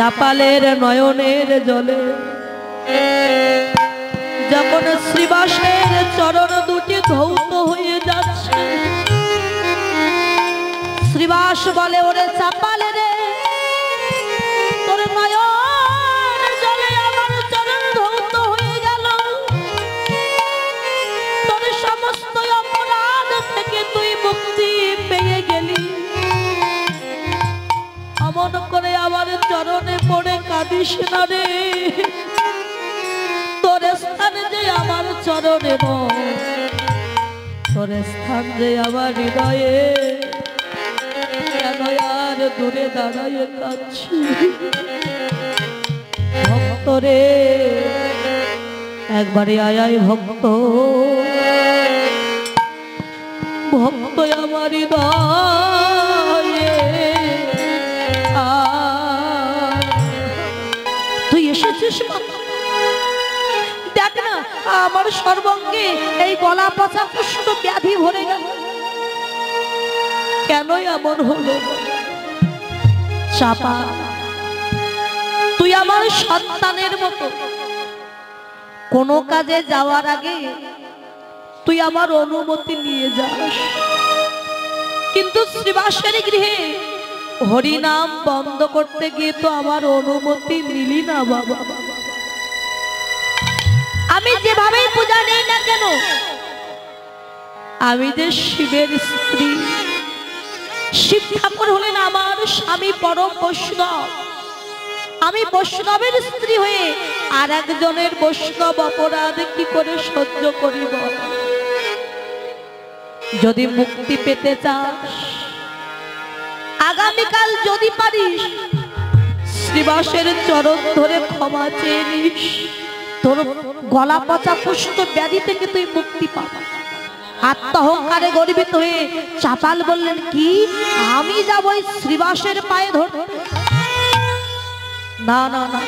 চাপালের নয়নের জলে যখন শ্রীবাসের চরণ দুটি ধৌত হয়ে যাচ্ছে, শ্রীবাস বলে, ওরে চাপালে রে, তোর নয়ন জলে আমার চরণ ধৌত হয়ে গেল, তোর সমস্ত অপরাধ থেকে তুই মুক্তি পেয়ে গেলি, অমন করে আমার চরণে পড়ে কাঁদিস না রে, তোর স্থান যে আমার চরণে নয়, তোর স্থান যে আমার হৃদয়ে, কেন আর দূরে দাঁড়ায় কাঁদছি। ভক্ত রে একবারে আয় ভক্ত, ভক্ত আমার হৃদয়ে, তুই এসেছিস মা, দেখ না আমার সর্বঙ্গে এই গলা পচা কুষ্ঠ ব্যাধি ভরে গেল, কেন এমন হলো? চাপা, তুই আমার সন্তানের মতো, কোনো কাজে যাওয়ার আগে তুই আমার অনুমতি নিয়ে যাস, কিন্তু শ্রীবাসের গৃহে হরিনাম বন্ধ করতে গিয়ে তো আমার অনুমতি নিলি না বাবা। আমি যেভাবেই পূজা নেই না কেন, আমি যে শিবের স্ত্রী, শিব ঠাকুর হলেন আমার স্বামী পরম বৈষ্ণব, আমি বৈষ্ণবের স্ত্রী হয়ে আর একজনের বৈষ্ণব অপরাধ কি করে সহ্য করিব? যদি মুক্তি পেতে চাস, আগামীকাল যদি পারিস শ্রীবাসের চরণ ধরে ক্ষমা চেয়ে নিস, তোর গলা পচা কুষ্ঠ ব্যাধি থেকে তুই মুক্তি পাবি। আত্মহংকারে গর্বিত হয়ে চাপাল বললেন, কি আমি যাব ওই শ্রীবাসের পায়ে ধরতে? না না না,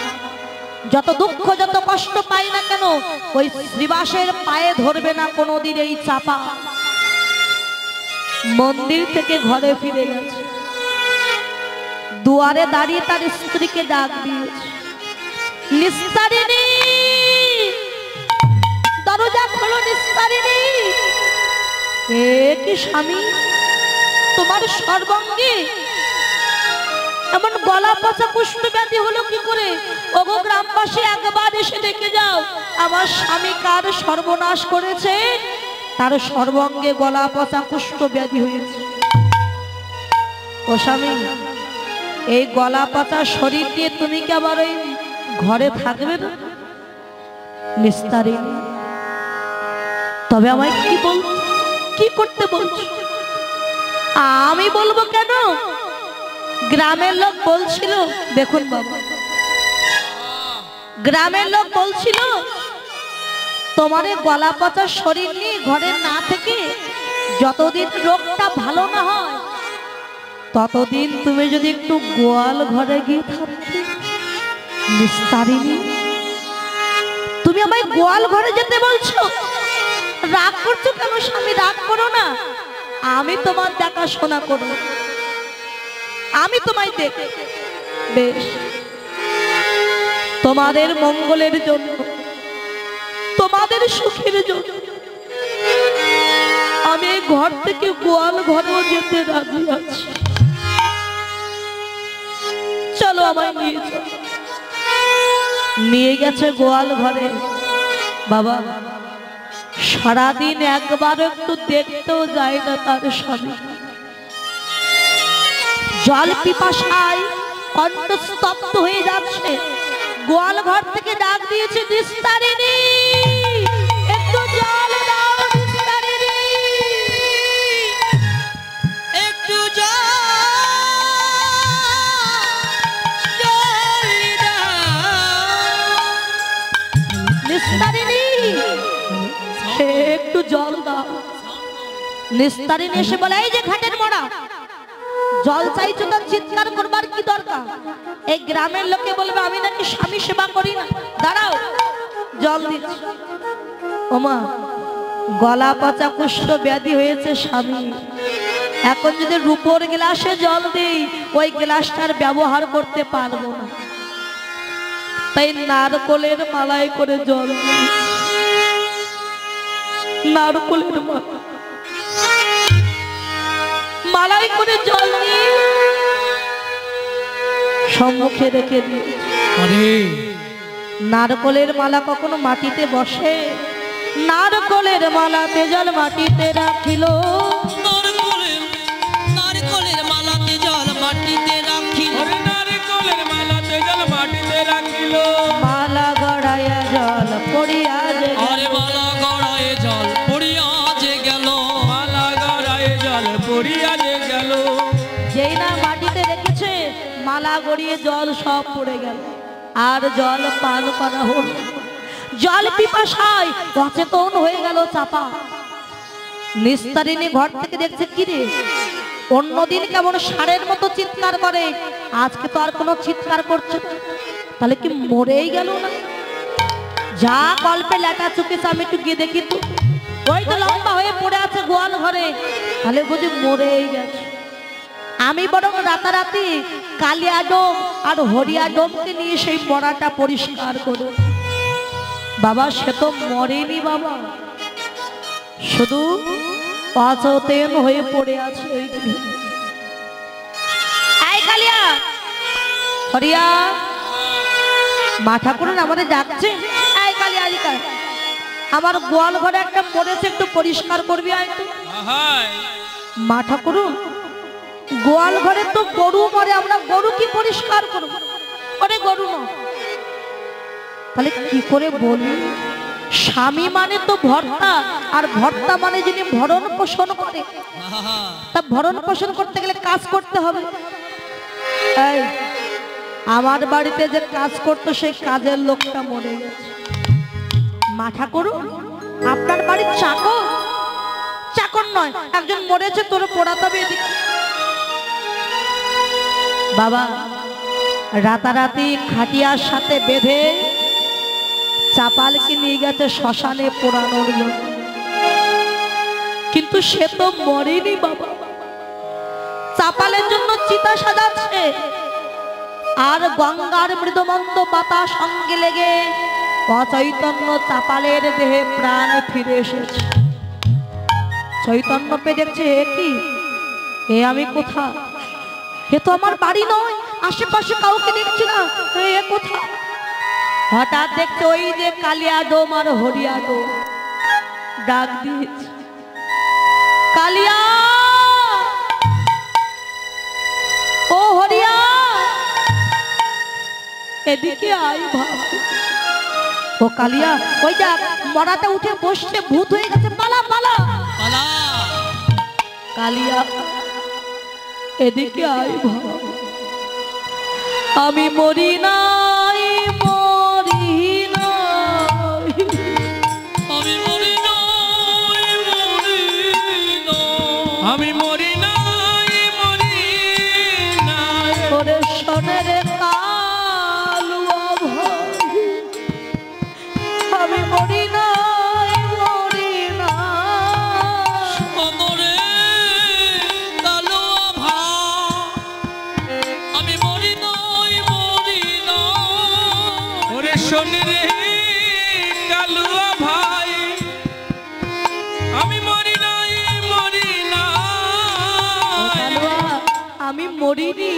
যত দুঃখ যত কষ্ট পাই না কেন ওই শ্রীবাসের পায়ে ধরবে না কোনোদিন এই চাপা। মন্দির থেকে ঘরে ফিরে গেছে, দুয়ারে দাঁড়িয়ে তার স্ত্রীকে ডাক দিয়েছে, নিস্তারিণী, দরজা খোলো নিস্তারিণী। এ কি স্বামী, তোমার সর্বঙ্গে এমন গলা পচা কুষ্ঠ ব্যাধি হলো কি করে? ওগো গ্রামবাসী, একবার এসে দেখে যাও আমার স্বামী কার সর্বনাশ করেছে, তার সর্বঙ্গে গলা পচা কুষ্ঠ ব্যাধি হয়েছে। ও স্বামী, এই গলা পচা শরীর দিয়ে তুমি কি আবার ওই ঘরে থাকবে না? নিস্তারিণী, তবে আমায় কি বল, কি করতে বলছো? আমি বলবো কেন? গ্রামের লোক বলছিল, দেখুন বাবা, গ্রামের লোক বলছিল তোমার গলা পচা শরীর নিয়ে ঘরে না থেকে যতদিন রোগটা ভালো না হয় ততদিন তুমি যদি একটু গোয়াল ঘরে গিয়ে থাকতে। নিস্তারিণী, তুমি আমায় গোয়াল ঘরে যেতে বলছো? রাগ করছো কেন স্বামী? রাগ করো না, আমি তোমার দেখাশোনা করব, আমি তোমায় দেখ, বেশ তোমাদের মঙ্গলের জন্য, তোমাদের সুখের জন্য আমি এই ঘর থেকে গোয়াল ঘরেও যেতে রাজি আছি। চলো আমায় নিয়ে চলো। নিয়ে গেছে গোয়াল ঘরে। বাবা সারাদিন একবার একটু দেখতেও যায় না তার স্বামী, জল পিপাসায় কণ্ঠ স্তব্ধ হয়ে যাচ্ছে। গোয়াল ঘর থেকে ডাক দিয়েছে, নিস্তারিণী, একটু জল দাও, নিস্তারিণী, একটু জল দাও, নিস্তারিণী, একটু জল দাও। নিস্তারিণী এসে বলে, এই যে ঘাটের মোড়া, জল চাইছো তো চিৎকার করবার কি দরকার? এই গ্রামের লোকে বলবে আমি নাকি স্বামী সেবা করি না। দাঁড়াও, জল দিচ্ছি। ওমা, গলা পচা কুষ্ঠ ব্যাধি হয়েছে স্বামী, এখন যদি রূপোর গ্লাসে জল দেই ওই গ্লাসটার ব্যবহার করতে পারবো না। তাই নারকলের মালায় করে জল, নারকলের মালায় করে জল নিয়ে সম্মুখে রেখে দিয়ে। নারকলের মালা কখনো মাটিতে বসে? নারকলের মালা তেজল মাটিতে রাখিল, নারকলের মালা তেজল মাটিতে রাখিল, নারকলের মালা তেজল মাটিতে রাখিল। মালা গড়াইয়া জল পড়িয়া যে, আরে মালা গড়ায় জল পড়িয়া যে গেল, মালা গড়ায় জল পড়িয়া যে গেল। যেই না মাটিতে রেখেছে মালা গড়িয়ে জল সব পড়ে গেল, আর জল পান করা হল। জল পিপাসায় অচেতন হয়ে গেল চাপা। নিস্তারিণী ঘর থেকে দেখছে কিরে, অন্যদিন কেমন ষাঁড়ের মতো চিৎকার করে, আজকে তো আর কোনো চিৎকার করছে না, তাহলে কি মরেই গেল না? যা গল্পে লেখা চুকেছে আমি একটু গিয়ে দেখি তো, ওই তো লম্বা হয়ে পড়ে আছে গোয়াল ঘরে, তাহলে বুঝি মরেই গেছে। আমি বরং রাতারাতি কালিয়া ডোম আর হরিয়া ডোমকে নিয়ে সেই মরাটা পরিষ্কার করব। বাবা সে তো মরেনি বাবা, শুধু অচেতন হয়ে পড়ে আছে। এই কালিয়া হরিয়া, মা ঠাকুরন আমাদের ডাকছে। এই কালিয়া আলিকা, আমার গোয়াল ঘরে একটা পড়েছে, একটু পরিষ্কার করবি আয় তো। মা ঠাকুরন গোয়াল ঘরে তো গরু মরে, আমরা গরু কি পরিষ্কার করবো? ওরে গরু না, তাহলে কি করে বলি? স্বামী মানে তো ভর্তা, আর ভর্তা মানে যিনি ভরণ পোষণ করে, তা ভরণ পোষণ করতে গেলে কাজ করতে হবে। এই আমার বাড়িতে যে কাজ করতো সেই কাজের লোকটা মরে গেছে। মা ঠাকুরন আপনার বাড়ির চাকর? চাকর নয়, একজন মরেছে, তোর পোড়াতে হবে এদিকে। বাবা রাতারাতি খাটিয়ার সাথে বেঁধে চাপালকে নিয়ে গেছে শ্মশানে পোড়ানোর জন্য, কিন্তু সে তো মরেনি বাবা। চাপালের জন্য চিতা সাজাচ্ছে, আর গঙ্গার মৃদুমন্দ বাতাস সঙ্গে লেগে অচৈতন্য চাপালের দেহে প্রাণ ফিরে এসেছে। চৈতন্য পেয়ে দেখছে, এ কি, এ আমি কোথা? এ তো আমার বাড়ি নয়, আশেপাশে কাউকে দেখছি না, এ কোথা? হঠাৎ দেখছে ওই যে কালিয়া ডোম আর হরিয়া ডোম ডাক দিয়েছে, কালিয়া ও হরিয়া এদিকে আয় ভাব। ও কালিয়া, ওই যা মরাটা উঠে বসছে, ভূত হয়ে গেছে, পালা পালা পালা। কালিয়া এদিকে আয় ভাব। আমি মরি নাই, মরি নাই, আমি মরি নাই, মরি নাই, আমি মরি নাই, মরি নাই। ওরে সোনের কালুয়া ভাই, আমি মরি নাই, মরি নাই। সোনরে কালুয়া ভাই, আমি মরি নাই, মরি নাই। ওরে সোনরে কালুয়া ভাই, আমি মরি নাই, মরি নাই। আমি মরিনি,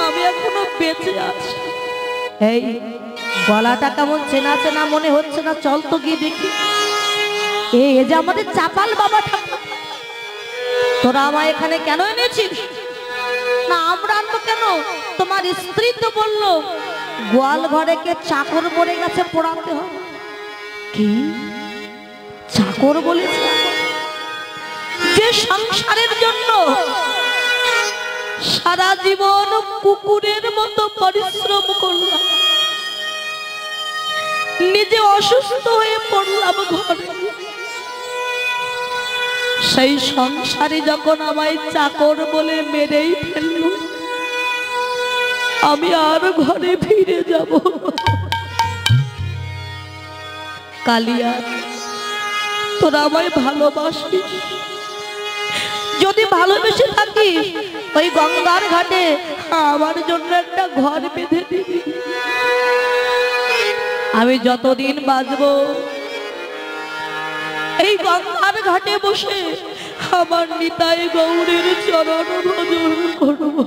আমি এখনো বেঁচে আছি। এই গলাটা কেমন চেনা চেনা মনে হচ্ছে না? চল তো গিয়ে দেখি। এই যে আমাদের চাপাল বাবা ঠাকুর, তোরা আমায় এখানে কেন এনেছিস? না আমরা আনবো কেন? তোমার স্ত্রী তো বললো গোয়াল ঘরে কে চাকর মরে গেছে, পোড়াতে হবে। কি চাকর বলেছে? যে সংসারের জন্য সারা জীবন কুকুরের মতো পরিশ্রম করলাম, নিজে অসুস্থ হয়ে পড়লাম ঘরে, সেই সংসারে যখন আমায় চাকর বলে মেরেই ফেলল, আমি আর ঘরে ফিরে যাব? কালিয়া তোরা আমায় ভালোবাসিস, যদি ভালোবেসে থাকিস ওই গঙ্গার ঘাটে আমার জন্য একটা ঘর বেঁধে দিবি। আমি যতদিন বাঁচব এই গঙ্গার ঘাটে বসে আমার নিতাই গৌরের চরণ ভজন করব।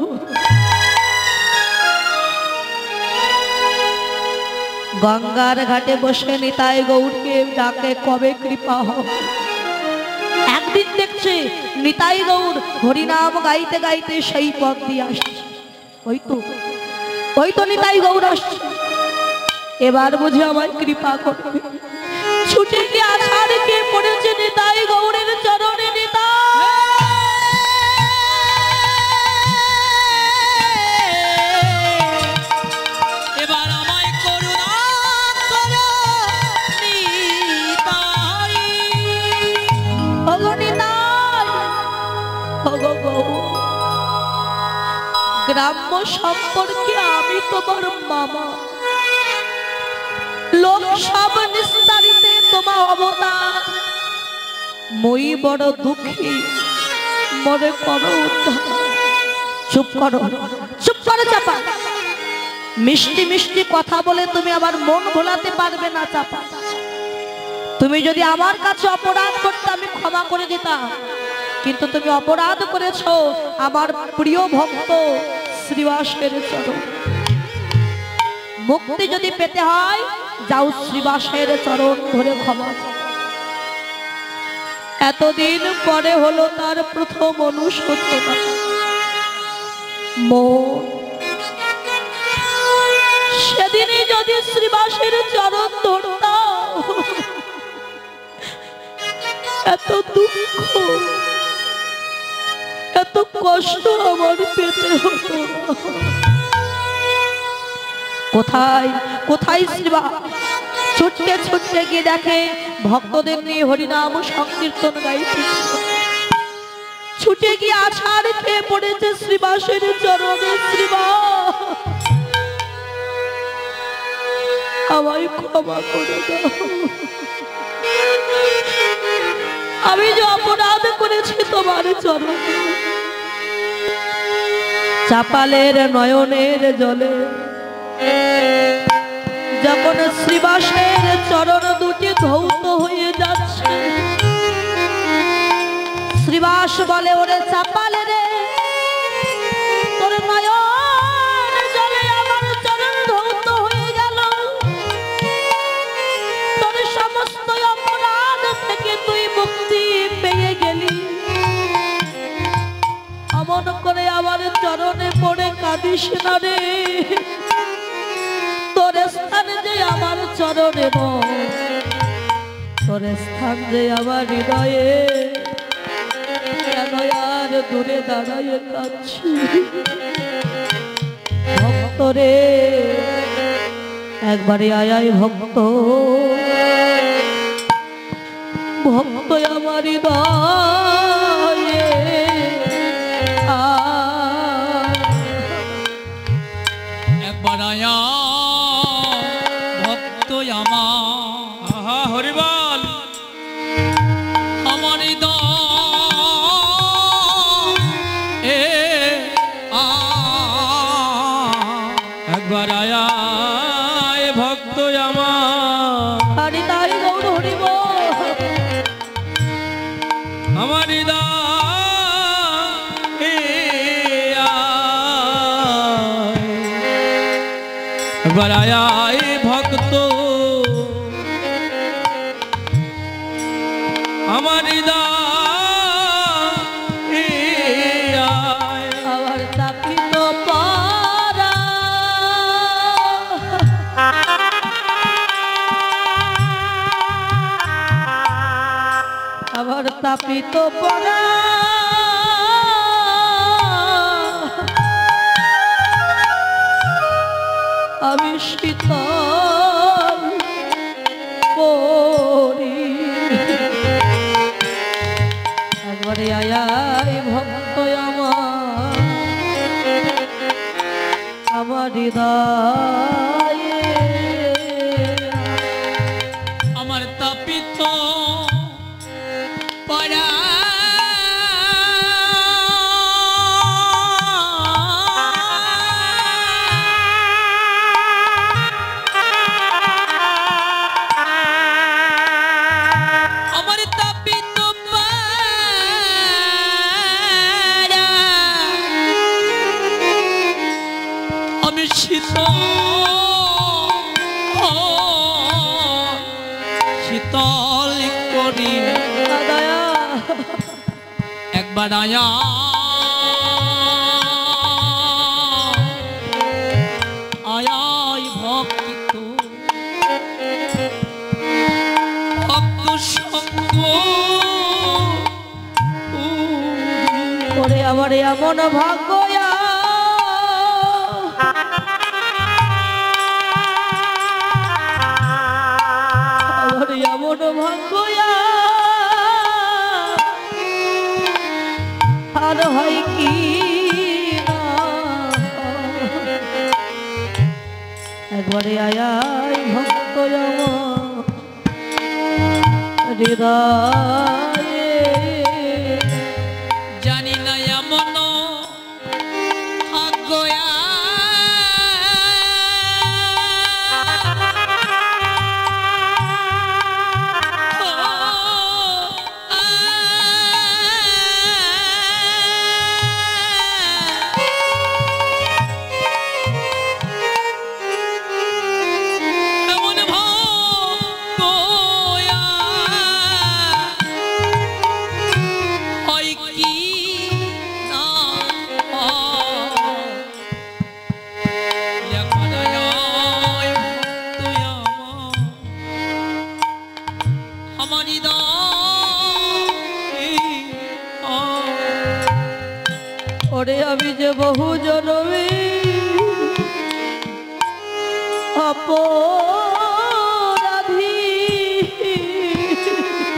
গঙ্গার ঘাটে বসে নিতাই গৌরকে ডাকে কবে কৃপা হবে। একদিন দেখছে নিতাই গৌর হরিনাম গাইতে গাইতে সেই পথ দিয়ে আসছে। ওই তো নিতাই গৌর আসছে, এবার বুঝে আমায় কৃপা করবে। ছুটে গিয়ে আছাড় খেয়ে পড়েছে নিতাই গৌরের চরণে। এবার আমায় করুণা করো নিতাই। ওগো নিতাই, ওগো গৌর, গ্রাম্য সম্পর্কে আমি তোমার মামা, লোক সব নিস্তারিতে তোমার অবতার, মই বড় দুঃখী, মনে করো উদ্ধার। চুপ করো, চুপ করো চাপা। মিষ্টি মিষ্টি কথা বলে তুমি আমার মন ভোলাতে পারবে না চাপা। তুমি যদি আমার কাছে অপরাধ করতে আমি ক্ষমা করে দিতাম, কিন্তু তুমি অপরাধ করেছো আমার প্রিয় ভক্ত শ্রীবাসের চরণ। মুক্তি যদি পেতে হয় যাও শ্রীবাসের চরণ ধরে ক্ষমা। এতদিন পরে হলো তার প্রথম অনুশোচনা। সেদিনই যদি শ্রীবাসের চরণ ধরতাম, এত দুঃখ এত কষ্ট আমার পেতে হতো। কোথায় কোথায় শ্রীবাস? ছুটতে ছুটতে গিয়ে দেখে ভক্তদের নিয়ে হরিনাম সংকীর্তন গাইছে। ছুটে গিয়ে আছাড় খেয়ে পড়েছে শ্রীবাসের চরণে। শ্রীবাস, আমায় ক্ষমা করে দাও, আমি যে অপরাধ করেছি তোমার চরণে। চাপালের নয়নের জলে যখন শ্রীবাসের চরণ দুটি ধৌত হয়ে যাচ্ছে, শ্রীবাস বলে, ওরে চাপালে রে, তোর নয়ন জলে আমার চরণ ধৌত হয়ে গেল, তোর সমস্ত অপরাধ থেকে তুই মুক্তি পেয়ে গেলি। অমন করে আমার চরণে পড়ে কাঁদিস না রে, তোর স্থান যে আমার চরণে নয়, তোর স্থান যে আমার হৃদয়ে। কেন আর দূরে দাঁড়ায় কাঁদছি ভক্ত রে, একবারে আয় আয় ভক্ত, ভক্ত আমার হৃদয়ে। একবার আয়া ভক্ত আমার, আহা হরিবল, আমার হৃদয়ে একবার আয়া ভক্ত আমার। হরিদাই গৌর হরিব, আমার হৃদয় একবার আয়া ভক্ত, আমার হৃদয় আমার তাপিত পারা, আমার তাপিত পারা, আমি শীতল করি। একবারে আয় ভক্ত আমার, আমার হৃদয়ে। আমার তাপিত পরা একবার আয়া আয়াই ভক্ত ভক্ত সঙ্গ ওরে আমার এমন ভাগ্য আমার এমন ভাগ্য আর হয় কি একবারে আয়াই ভক্ত হৃদয়ে জানি না এমন ভাগ্যয়া ওরে আমি যে বহু জনমে অপরাধী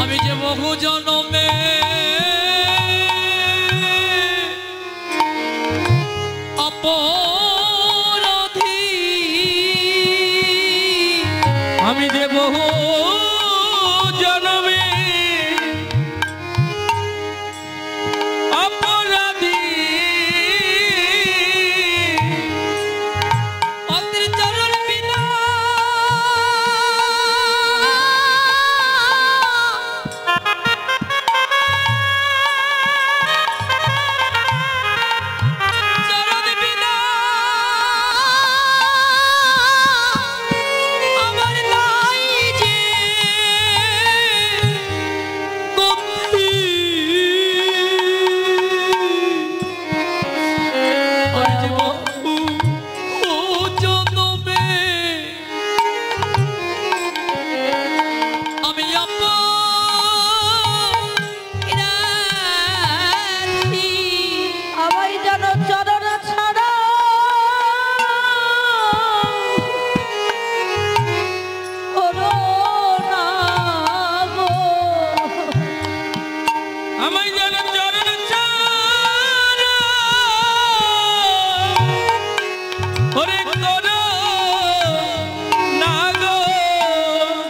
আমি যে বহু জনমে অপরাধী আমি যে বহু জনমে অপরাধী অতির চরণ বিনা চরণ বিনা আমার নাই যে গতি ওই যে বহু জনমে আমি অপরাধী আমায় যেন চরণ ছাড়া করো না গো। আমায় যেন চরণ ছাড়া ওরে করো না গো।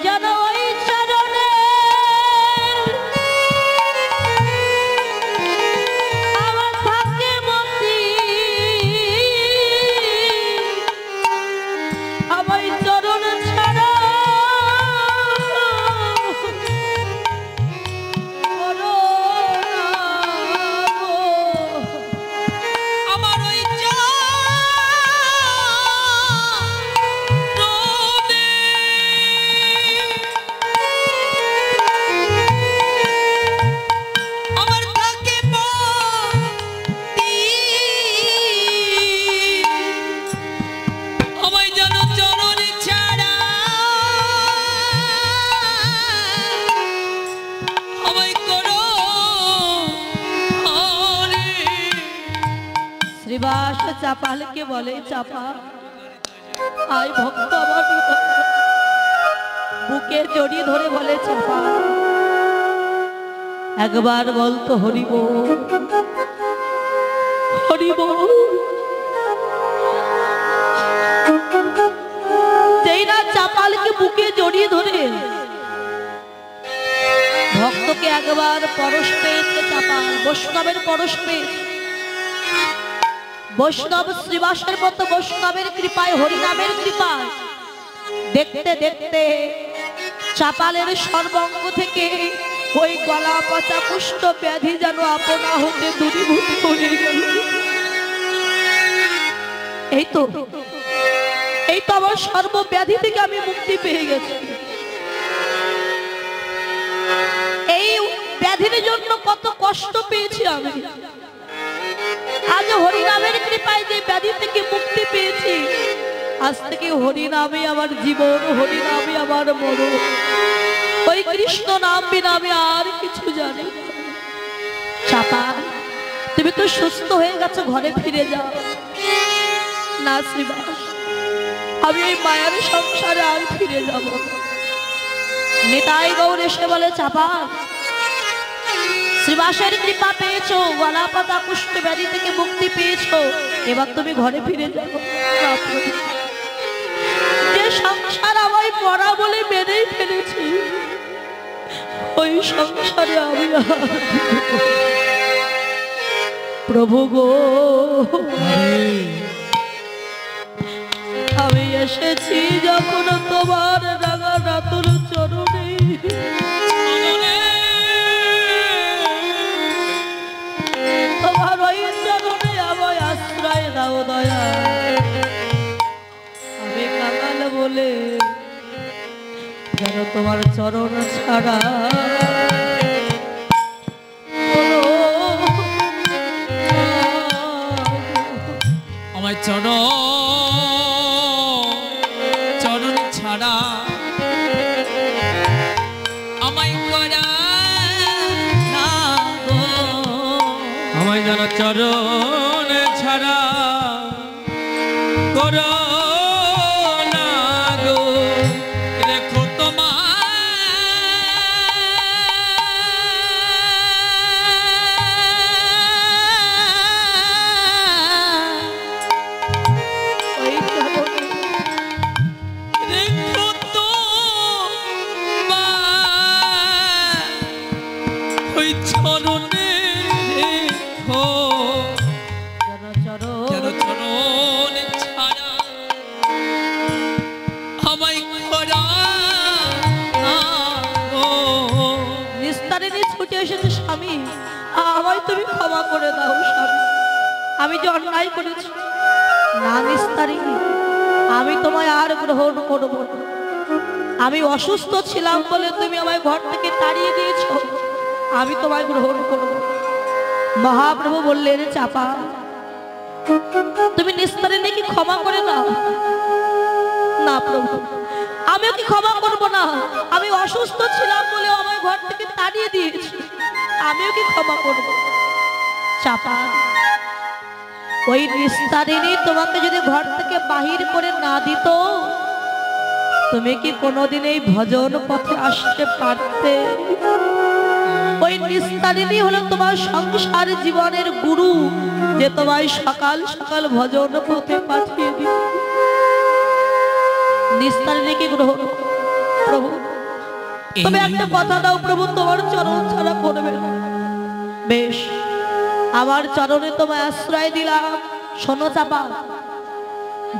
যেন ওই চরণে আমার থাকে মতি আমায় চরণ ছাড়া করো না গো। আমার ওই চরণে আমার থাকে মতি আমায় যেন চরণ ছাড়া আমায় করো হরে। শ্রীবাস চাপালকে বলে চাপা আয় ভক্ত আমার হৃদয়। বুকে জড়িয়ে ধরে বলে চাপা একবার বলতো হরিব হরিব। যেই না চাপালকে বুকে জড়িয়ে ধরে ভক্তকে একবার পরশ পেয়েছে চাপাল, বৈষ্ণবের পরশ পেয়েছে। বৈষ্ণব শ্রীবাসের মতো বৈষ্ণবের কৃপায় হরিনামের কৃপায় দেখতে দেখতে চাপালের সর্বাঙ্গ থেকে ওই গলা পচা কুষ্ঠ ব্যাধি যেন আপনা হতে দূরীভূত হয়ে গেল। এই তো আমার সর্বব্যাধি থেকে আমি মুক্তি পেয়ে গেছি। এই ব্যাধি ব্যাধির জন্য কত কষ্ট পেয়েছি আমি, আজ হরিনামের কৃপায় যে ব্যাধি থেকে মুক্তি পেয়েছি, আজ থেকে হরিনামে আমার জীবন, হরিনামে আমার মরণ। ওই কৃষ্ণ নাম বিনা আমি আর কিছু জানি না। চাপা, তুমি তো সুস্থ হয়ে গেছো, ঘরে ফিরে যাও না। শ্রীবাস, আমি এই মায়ের সংসারে আর ফিরে যাব না। নিতাই গৌর এসে বলে, চাপা শ্রীবাসের কৃপা পেয়েছো, গলা পাতা কুষ্ঠ ব্যাধি থেকে মুক্তি পেয়েছো, এবার তুমি ঘরে ফিরে যাও। যে সংসার আমায় পড়া বলে মেনেই ফেলেছি, ওই সংসারে আমি প্রভু গো, আমি এসেছি যখন তোমার রাঙা রাতুল চরণে, তোমার ওই চরণে আমায় আশ্রয় দাও দয়া। আমি কাঙাল বলে যেন তোমার চরণ ছাড়া আমায় চরণ ছাড়া আমায় করা না গো, আমায় যেন চরণ ছাড়া করো না গো। দেখো তোমার স্বামী, আমায় তুমি ক্ষমা করে দাও স্বামী, আমি যে অন্যায় করেছি। না নিস্তারিণী, আমি তোমায় আর গ্রহণ করব না। আমি অসুস্থ ছিলাম বলে তুমি আমায় ঘর থেকে তাড়িয়ে দিয়েছ, আমি তোমায় গ্রহণ করব। মহাপ্রভু বললেন, চাপা তুমি নিস্তারিণীকে ক্ষমা করে দাও। না প্রভু, আমিও কি ক্ষমা করব না? আমি অসুস্থ ছিলাম বলে আমায় ঘর থেকে তাড়িয়ে দিয়েছি, আমিও কি ক্ষমা করব? চাপা, ওই নিস্তারিণী তোমাকে যদি ঘর থেকে বাহির করে না দিত, তুমি কি কোনোদিন এই ভজন পথে আসতে পারতে? ওই নিস্তারিণী হলো তোমার সংসার জীবনের গুরু, যে তোমায় সকাল সকাল ভজন পথে পাঠিয়ে দিত। নিস্তারিণীকে গ্রহণ প্রভু। তবে একটা কথা দাও প্রভু, তোমার চরণ ছাড়া করবে না। বেশ, আমার চরণে তোমায় আশ্রয় দিলাম। শোনো চাপা,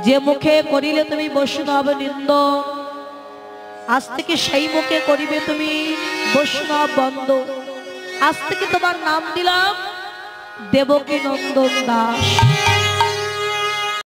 যে মুখে করিলে তুমি বৈষ্ণব নিন্দ, আজ থেকে সেই মুখে করিবে তুমি বৈষ্ণব বন্দ। আজ থেকে তোমার নাম দিলাম দেবকী নন্দন দাস।